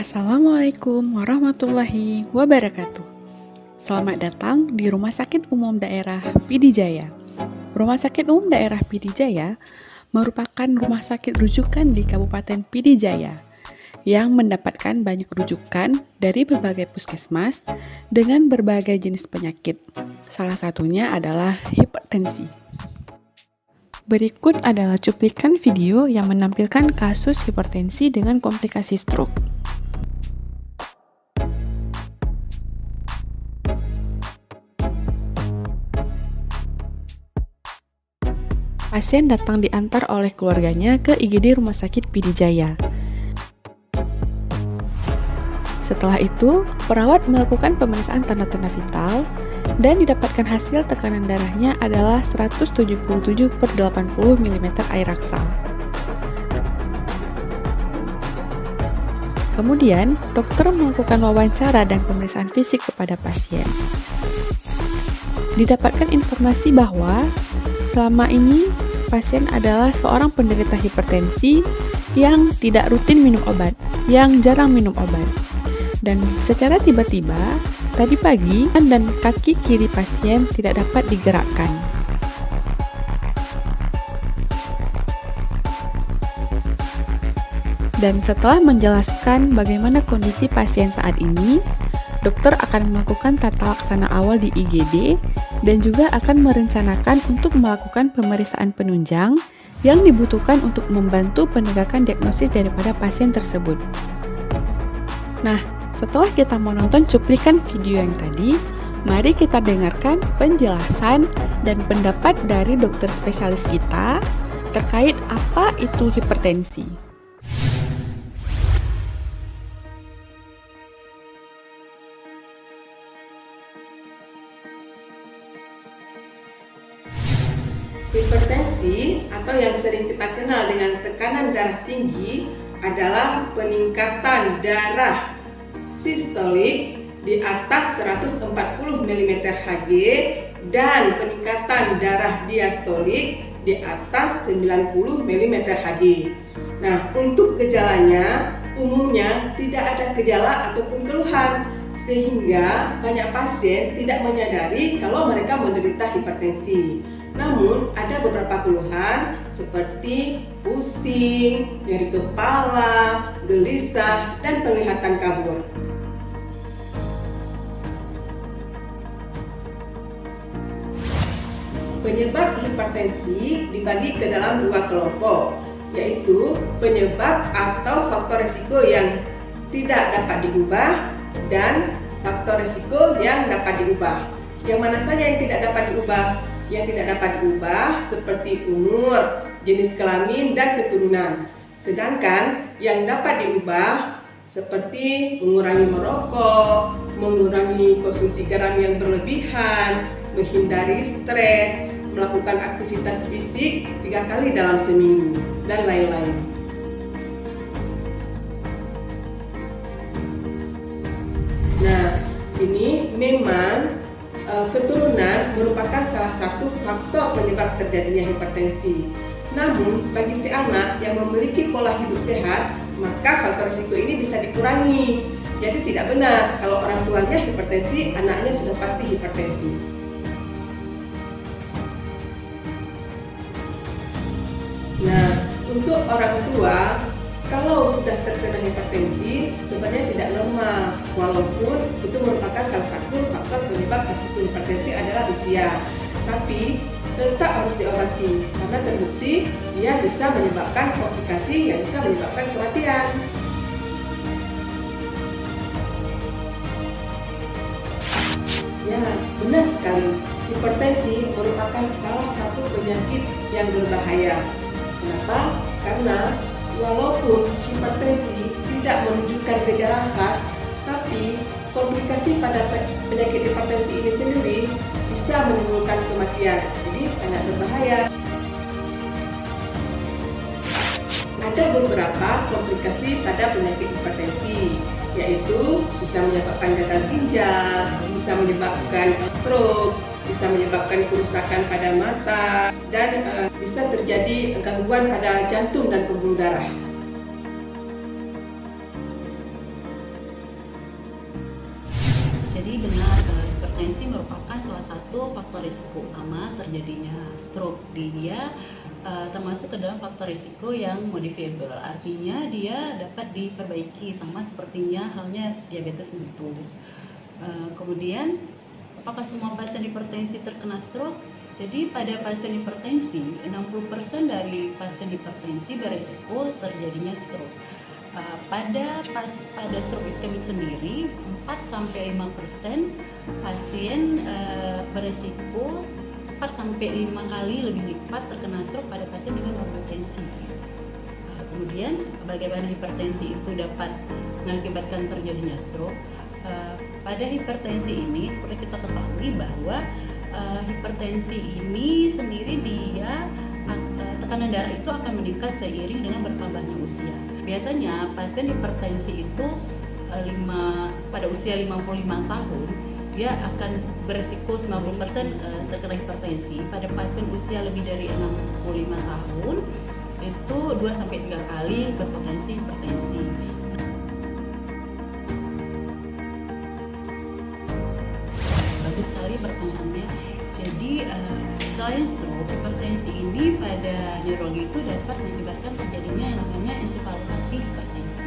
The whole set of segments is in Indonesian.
Assalamualaikum warahmatullahi wabarakatuh. Selamat datang di Rumah Sakit Umum Daerah PD Jaya. Rumah Sakit Umum Daerah PD Jaya merupakan rumah sakit rujukan di Kabupaten PD Jaya yang mendapatkan banyak rujukan dari berbagai puskesmas dengan berbagai jenis penyakit. Salah satunya adalah hipertensi. Berikut adalah cuplikan video yang menampilkan kasus hipertensi dengan komplikasi stroke. Pasien datang diantar oleh keluarganya ke IGD Rumah Sakit PD Jaya. Setelah itu, perawat melakukan pemeriksaan tanda-tanda vital dan didapatkan hasil tekanan darahnya adalah 177/80 mm air raksa. Kemudian, dokter melakukan wawancara dan pemeriksaan fisik kepada pasien. Didapatkan informasi bahwa selama ini, pasien adalah seorang penderita hipertensi yang tidak rutin minum obat, yang jarang minum obat. Dan secara tiba-tiba, tadi pagi, tangan dan kaki kiri pasien tidak dapat digerakkan. Dan setelah menjelaskan bagaimana kondisi pasien saat ini, dokter akan melakukan tata laksana awal di IGD dan juga akan merencanakan untuk melakukan pemeriksaan penunjang yang dibutuhkan untuk membantu penegakan diagnosis daripada pasien tersebut. Nah, setelah kita menonton cuplikan video yang tadi, mari kita dengarkan penjelasan dan pendapat dari dokter spesialis kita terkait apa itu hipertensi. Hipertensi atau yang sering kita kenal dengan tekanan darah tinggi adalah peningkatan darah sistolik di atas 140 mm Hg dan peningkatan darah diastolik di atas 90 mm Hg. Nah, untuk gejalanya umumnya tidak ada gejala ataupun keluhan, sehingga banyak pasien tidak menyadari kalau mereka menderita hipertensi. Namun, ada beberapa keluhan seperti pusing, nyeri kepala, gelisah, dan penglihatan kabur. Penyebab hipertensi dibagi ke dalam dua kelompok, yaitu penyebab atau faktor risiko yang tidak dapat diubah dan faktor risiko yang dapat diubah. Yang mana saja yang tidak dapat diubah? Yang tidak dapat diubah seperti umur, jenis kelamin, dan keturunan. Sedangkan yang dapat diubah seperti mengurangi merokok, mengurangi konsumsi garam yang berlebihan, menghindari stres, melakukan aktivitas fisik 3 kali dalam seminggu, dan lain-lain. Nah, ini memang keturunan merupakan salah satu faktor penyebab terjadinya hipertensi. Namun, bagi si anak yang memiliki pola hidup sehat, maka faktor risiko ini bisa dikurangi. Jadi tidak benar kalau orang tuanya hipertensi, anaknya sudah pasti hipertensi. Nah, untuk orang tua, kalau sudah terkena hipertensi, sebenarnya tidak normal, walaupun itu merupakan salah satu faktor penyebab risiko hipertensi adalah usia. Tapi tetap harus diobati karena terbukti dia bisa menyebabkan komplikasi yang bisa menyebabkan kematian. Ya, benar sekali. Hipertensi merupakan salah satu penyakit yang berbahaya. Kenapa? Karena walaupun hipertensi tidak menunjukkan gejala khas, tapi komplikasi pada penyakit hipertensi ini sendiri bisa menimbulkan kematian. Jadi sangat berbahaya. Ada beberapa komplikasi pada penyakit hipertensi, yaitu bisa menyebabkan gagal ginjal, bisa menyebabkan stroke, bisa menyebabkan kerusakan pada mata, dan bisa terjadi gangguan pada jantung dan pembuluh darah. Jadi benar, hipertensi merupakan salah satu faktor risiko utama terjadinya stroke. Dia termasuk ke dalam faktor risiko yang modifiable, artinya dia dapat diperbaiki sama sepertinya halnya diabetes mellitus. Kemudian, apakah semua pasien hipertensi terkena stroke? Jadi pada pasien hipertensi, 60% dari pasien hipertensi beresiko terjadinya stroke. Pada stroke iskemik sendiri, 4-5% pasien beresiko 4-5 kali lebih lipat terkena stroke pada pasien dengan normal tensi. Kemudian, bagaimana hipertensi itu dapat mengakibatkan terjadinya stroke? Pada hipertensi ini, seperti kita ketahui bahwa hipertensi ini sendiri dia tekanan darah itu akan meningkat seiring dengan bertambahnya usia. Biasanya pasien hipertensi itu pada usia 55 tahun dia akan beresiko 90% terkena hipertensi. Pada pasien usia lebih dari 65 tahun itu 2-3 kali berpotensi hipertensi. Bagus sekali pertanyaannya. Jadi selain stroke, hipertensi ini pada neurologi itu dapat mengakibatkan terjadinya yang namanya ensefalopati hipertensi.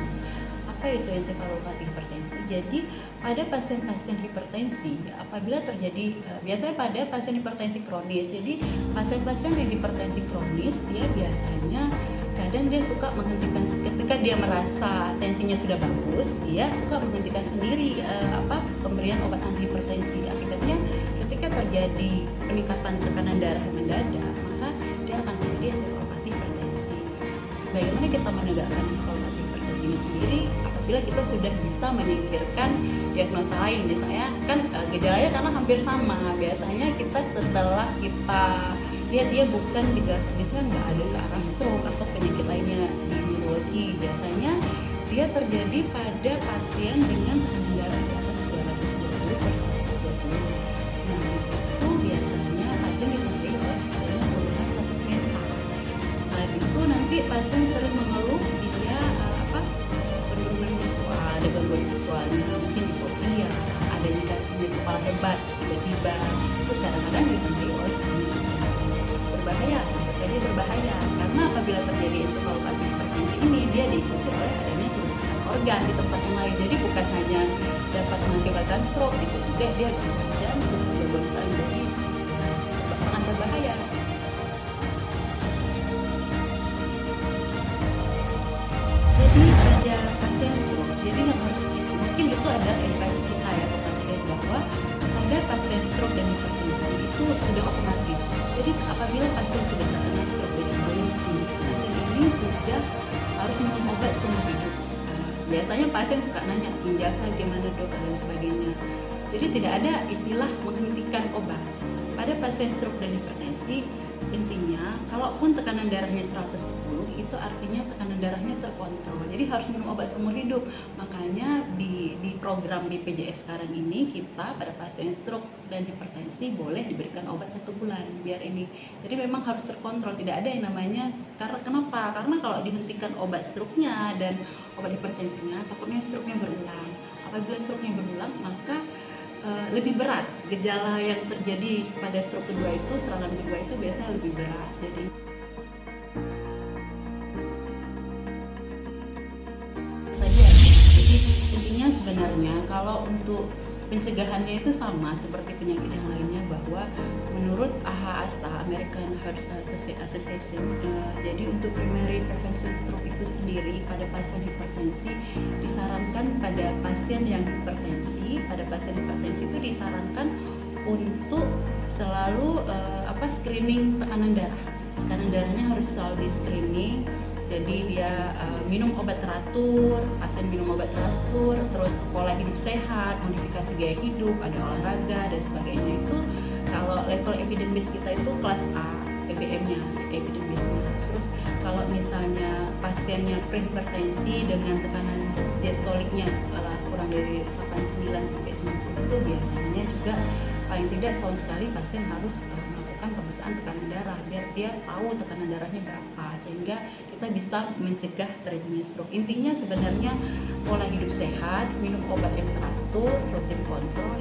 Apa itu ensefalopati hipertensi? Jadi pada pasien-pasien hipertensi, apabila terjadi biasanya pada pasien hipertensi kronis. Jadi pasien-pasien yang hipertensi kronis dia biasanya kadang dia suka menghentikan ketika dia merasa tensinya sudah bagus, dia suka menghentikan sendiri pemberian obat antihipertensi. Akibatnya ketika terjadi peningkatan tekanan darah mendadak, maka dia akan terjadi ensefalopati hipertensi. Bagaimana kita menegakkan ensefalopati hipertensi ini sendiri? Apabila kita sudah bisa menyingkirkan diagnosa lain, misalnya kan gejalanya karena hampir sama. Biasanya kita setelah kita lihat dia bukan gejala klinisnya nggak ada ke arah stroke atau penyakit lainnya di neurologi. Biasanya dia terjadi pada pasien dengan tekanan darah di atas 220/120. Nah, di situ biasanya pasien ditandai oleh adanya penurunan status mental. Selain itu nanti pasien sering mengeluh dia penurunan visual, ada gangguan visualnya, mungkin diplopia, adanya kepala hebat tiba-tiba, terus kadang-kadang ditandai oleh berbahaya, tentu saja berbahaya, karena apabila terjadi ensefalopati hipertensi ini dia diikuti oleh adanya kerusakan organ di tempat yang lain. Jadi bukan hanya dapat mengakibatkan stroke, bisa juga dia gangguan jantung, gangguan lain, jadi sangat berbahaya. Jadi pada pasien stroke, jadi yang harus mungkin itu ada edukasi kita ya ke pasien bahwa pada pasien stroke dan hipertensi itu sudah otomatis. Jadi apabila pasien sudah terkena stroke dan hipertensi, pasien ini sudah harus minum obat seumur hidup. Biasanya pasien suka nanya ginjal saya gimana dok dan sebagainya. Jadi tidak ada istilah menghentikan obat. Pada pasien stroke dan hipertensi, intinya kalaupun tekanan darahnya 110 itu artinya tekanan darahnya terkontrol. Jadi harus minum obat seumur hidup. Makanya di program BPJS sekarang ini kita pada pasien stroke dan hipertensi boleh diberikan obat 1 bulan biar ini. Jadi memang harus terkontrol, tidak ada yang namanya kenapa? Karena kalau dihentikan obat stroke-nya dan obat hipertensinya takutnya stroke-nya berulang. Apabila stroke-nya berulang maka lebih berat. Gejala yang terjadi pada stroke kedua itu, serangan kedua itu biasanya lebih berat. Jadi intinya sebenarnya kalau untuk pencegahannya itu sama seperti penyakit yang lainnya, bahwa menurut AHA, American Heart Association, jadi untuk primary prevention stroke itu sendiri pada pasien hipertensi disarankan pada pasien yang hipertensi, itu disarankan untuk selalu screening tekanan darah. Tekanan darahnya harus selalu di screening. Jadi dia minum obat teratur, pasien minum obat teratur, terus pola hidup sehat, modifikasi gaya hidup, ada olahraga dan sebagainya. Itu kalau level evidence base kita itu kelas A PBM-nya, evidence base-nya. Terus kalau misalnya pasiennya prehipertensi dengan tekanan diastoliknya kurang dari 89 sampai 90 itu biasanya juga paling tidak setahun sekali pasien harus melakukan pemeriksaan tekanan darah biar dia tahu tekanan darahnya berapa, sehingga kita bisa mencegah terjadinya stroke. Intinya sebenarnya pola hidup sehat, minum obat yang teratur, rutin kontrol,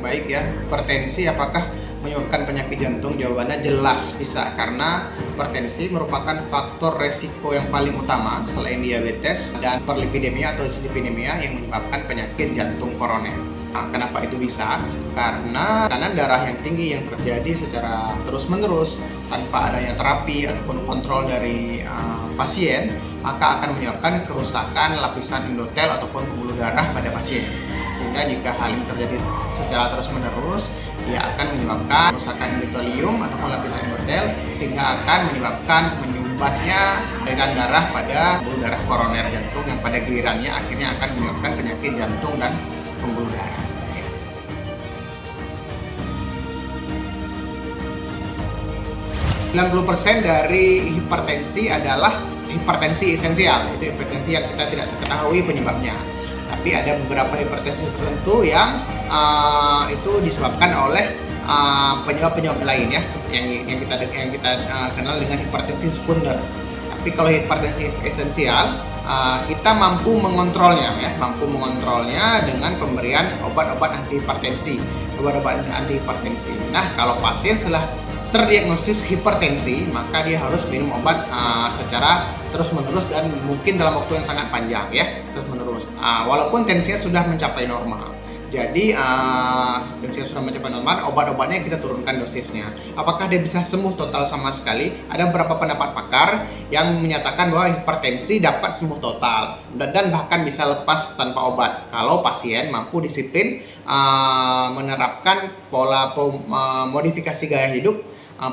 baik ya. Hipertensi apakah menyebabkan penyakit jantung? Jawabannya jelas bisa, karena hipertensi merupakan faktor resiko yang paling utama selain diabetes dan hiperlipidemia atau dislipidemia yang menyebabkan penyakit jantung koroner. Nah, kenapa itu bisa? Karena tekanan darah yang tinggi yang terjadi secara terus-menerus tanpa adanya terapi ataupun kontrol dari pasien, maka akan menyebabkan kerusakan lapisan endotel ataupun pembuluh darah pada pasien. Sehingga jika hal ini terjadi secara terus-menerus, dia akan menyebabkan kerusakan endotelium ataupun lapisan endotel, sehingga akan menyebabkan menyumbatnya aliran darah pada pembuluh darah koroner jantung yang pada gilirannya akhirnya akan menyebabkan penyakit jantung dan pembuluh darah. 90% dari hipertensi adalah hipertensi esensial, itu hipertensi yang kita tidak ketahui penyebabnya. Tapi ada beberapa hipertensi tertentu yang itu disebabkan oleh penyebab-penyebab lain ya, yang kita kenal dengan hipertensi sekunder. Tapi kalau hipertensi esensial, kita mampu mengontrolnya ya, dengan pemberian obat-obat antihipertensi, Nah, kalau pasien setelah terdiagnosis hipertensi, maka dia harus minum obat secara terus-menerus dan mungkin dalam waktu yang sangat panjang ya, terus-menerus. Walaupun tensinya sudah mencapai normal. Jadi tensinya sudah mencapai normal, obat-obatnya kita turunkan dosisnya. Apakah dia bisa sembuh total sama sekali? Ada beberapa pendapat pakar yang menyatakan bahwa hipertensi dapat sembuh total dan bahkan bisa lepas tanpa obat kalau pasien mampu disiplin menerapkan pola modifikasi gaya hidup,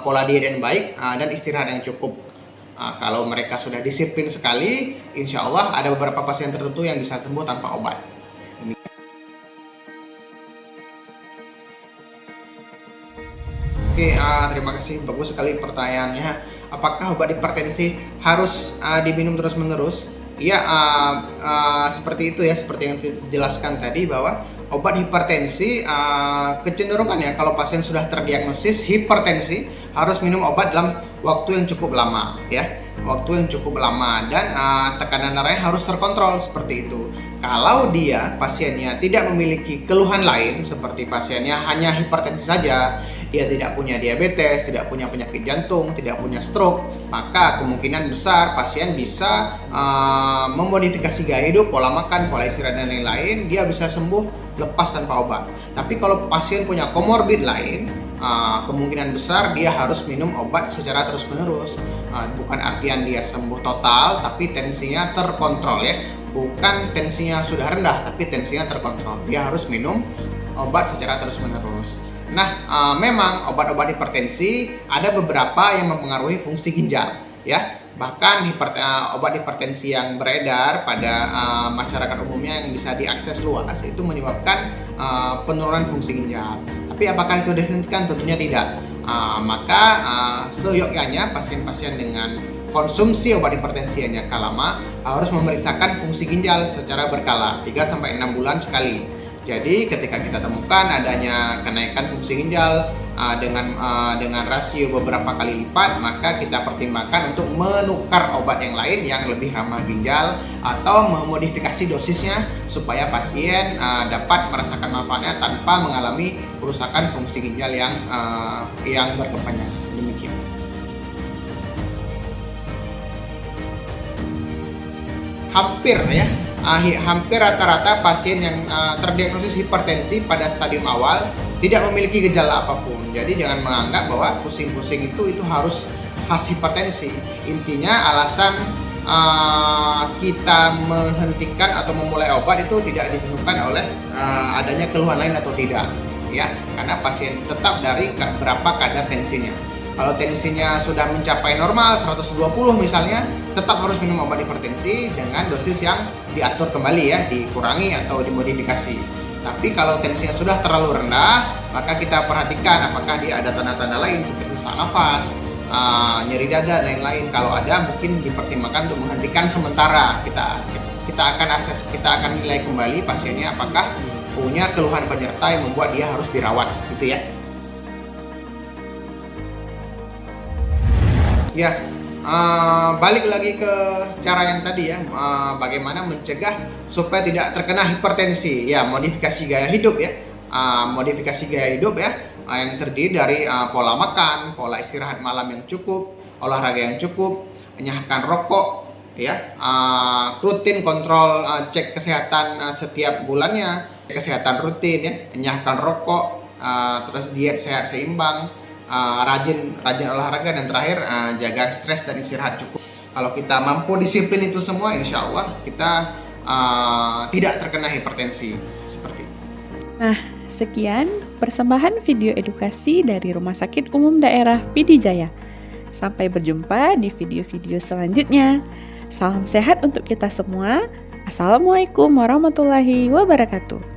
pola diet yang baik, dan istirahat yang cukup. Kalau mereka sudah disiplin sekali, insya Allah ada beberapa pasien tertentu yang bisa sembuh tanpa obat. Oke, terima kasih, bagus sekali pertanyaannya. Apakah obat hipertensi harus diminum terus-menerus? Ya, seperti itu ya, seperti yang dijelaskan tadi bahwa obat hipertensi kecenderungannya kalau pasien sudah terdiagnosis hipertensi harus minum obat dalam waktu yang cukup lama ya, dan tekanan darahnya harus terkontrol seperti itu. Kalau dia pasiennya tidak memiliki keluhan lain seperti pasiennya hanya hipertensi saja, dia tidak punya diabetes, tidak punya penyakit jantung, tidak punya stroke, maka kemungkinan besar pasien bisa memodifikasi gaya hidup, pola makan, pola istirahat dan lain-lain, dia bisa sembuh lepas tanpa obat. Tapi kalau pasien punya komorbid lain, kemungkinan besar dia harus minum obat secara terus-menerus. Bukan artian dia sembuh total, tapi tensinya terkontrol ya. Bukan tensinya sudah rendah, tapi tensinya terkontrol. Dia harus minum obat secara terus-menerus. Nah, memang obat-obat hipertensi ada beberapa yang mempengaruhi fungsi ginjal ya. Bahkan obat hipertensi yang beredar pada masyarakat umumnya yang bisa diakses luas itu menyebabkan penurunan fungsi ginjal. Tapi apakah itu dihentikan? Tentunya tidak. Maka seyogyanya pasien-pasien dengan konsumsi obat hipertensi yang jangka lama harus memeriksakan fungsi ginjal secara berkala 3-6 bulan sekali. Jadi ketika kita temukan adanya kenaikan fungsi ginjal dengan rasio beberapa kali lipat, maka kita pertimbangkan untuk menukar obat yang lain yang lebih ramah ginjal atau memodifikasi dosisnya supaya pasien dapat merasakan manfaatnya tanpa mengalami kerusakan fungsi ginjal yang berkepanjangan. Demikian. Hampir rata-rata pasien yang terdiagnosis hipertensi pada stadium awal tidak memiliki gejala apapun. Jadi jangan menganggap bahwa pusing-pusing itu harus khas hipertensi. Intinya alasan kita menghentikan atau memulai obat itu tidak ditentukan oleh adanya keluhan lain atau tidak, ya, karena pasien tetap dari berapa kadar tensinya. Kalau tensinya sudah mencapai normal 120 misalnya, tetap harus minum obat hipertensi dengan dosis yang diatur kembali ya, dikurangi atau dimodifikasi. Tapi kalau tensinya sudah terlalu rendah, maka kita perhatikan apakah dia ada tanda-tanda lain seperti sesak nafas, nyeri dada dan lain-lain. Kalau ada, mungkin dipertimbangkan untuk menghentikan sementara. Kita akan nilai kembali pasiennya apakah punya keluhan penyerta yang membuat dia harus dirawat, gitu ya. Ya, balik lagi ke cara yang tadi ya, bagaimana mencegah supaya tidak terkena hipertensi. Ya, modifikasi gaya hidup ya. modifikasi gaya hidup ya, yang terdiri dari pola makan, pola istirahat malam yang cukup, olahraga yang cukup, enyahkan rokok, ya, rutin kontrol cek kesehatan setiap bulannya, kesehatan rutin ya, enyahkan rokok, terus diet sehat seimbang, rajin olahraga, dan terakhir jaga stres dan istirahat cukup. Kalau kita mampu disiplin itu semua, insya Allah kita tidak terkena hipertensi seperti itu. Nah, sekian persembahan video edukasi dari Rumah Sakit Umum Daerah PD Jaya. Sampai berjumpa di video-video selanjutnya. Salam sehat untuk kita semua. Assalamualaikum warahmatullahi wabarakatuh.